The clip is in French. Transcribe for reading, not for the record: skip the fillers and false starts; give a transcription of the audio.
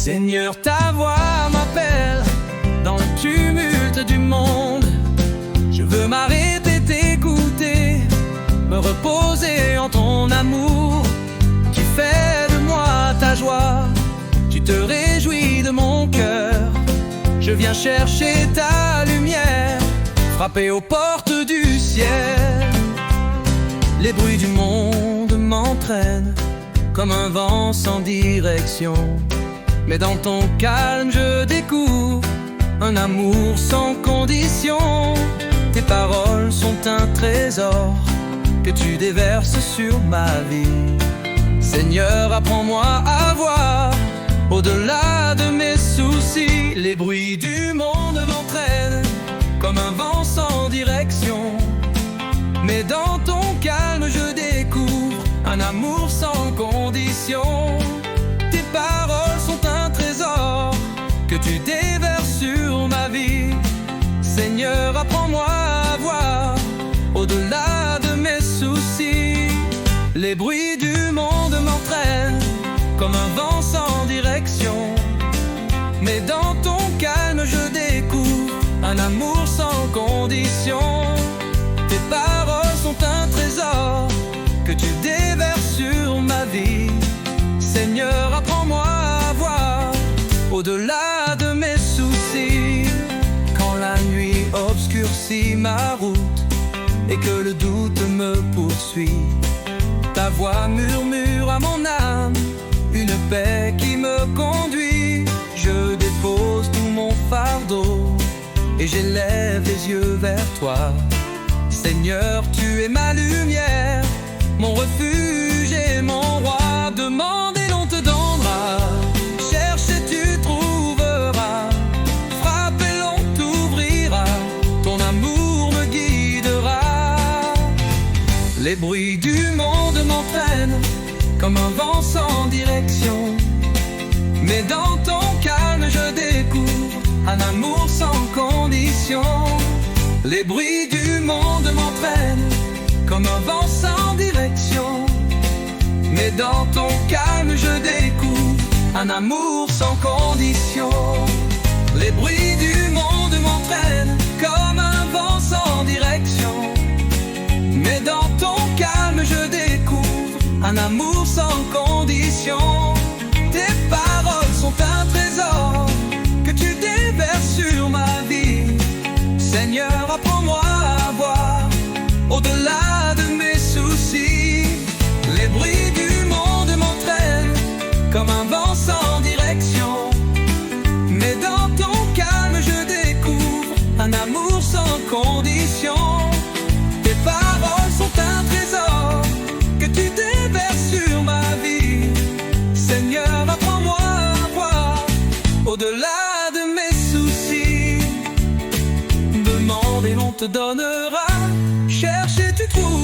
Seigneur, ta voix m'appelle dans le tumulte du monde. Je veux m'arrêter, t'écouter, me reposer en ton amour qui fait de moi ta joie. Tu te réjouis de mon cœur, je viens chercher ta lumière, frapper aux portes du ciel. Les bruits du monde m'entraînent comme un vent sans direction, mais dans ton calme je découvre un amour sans condition. Tes paroles sont un trésor que tu déverses sur ma vie. Seigneur, apprends-moi à voir au-delà de mes soucis. Les bruits du monde m'entraînent comme un vent sans direction, mais dans ton calme je découvre un amour sans condition. Tes paroles sont un trésor que tu déverses sur ma vie. Seigneur, apprends-moi à voir au-delà de mes soucis. Les bruits du monde m'entraînent comme un vent sans direction, mais dans ton calme je découvre un amour sans condition. Tes paroles sont un trésor que tu déverses sur ma vie. Seigneur, apprends-moi à voir au-delà de mes soucis. Quand la nuit obscurcit ma route et que le doute me poursuit, ta voix murmure à mon âme une paix qui me conduit. Je dépose tout mon fardeau et j'élève les yeux vers toi. Seigneur, tu es ma lumière, mon refuge et mon roi. Demande et l'on te donnera, cherche et tu trouveras, frappe et l'on t'ouvrira, ton amour me guidera. Les bruits du monde m'entraînent comme un vent sans direction, mais dans ton calme je découvre un amour sans condition. Les bruits du monde m'entraînent comme un vent sans direction, mais dans ton calme je découvre un amour sans condition. Les bruits du monde m'entraînent comme un vent sans direction, mais dans ton calme je découvre un amour sans condition. Tes paroles sont un trésor que tu déverses sur ma vie. Seigneur, apprends-moi à voir au-delà de mes soucis. Les bruits du monde m'entraînent comme un vent sans direction, mais dans ton calme je découvre un amour sans condition. Tes paroles sont un trésor que tu déverses sur ma vie. Seigneur, apprends-moi à voir au-delà de mes soucis. Demande et l'on te donnera, cherche et tu trouveras,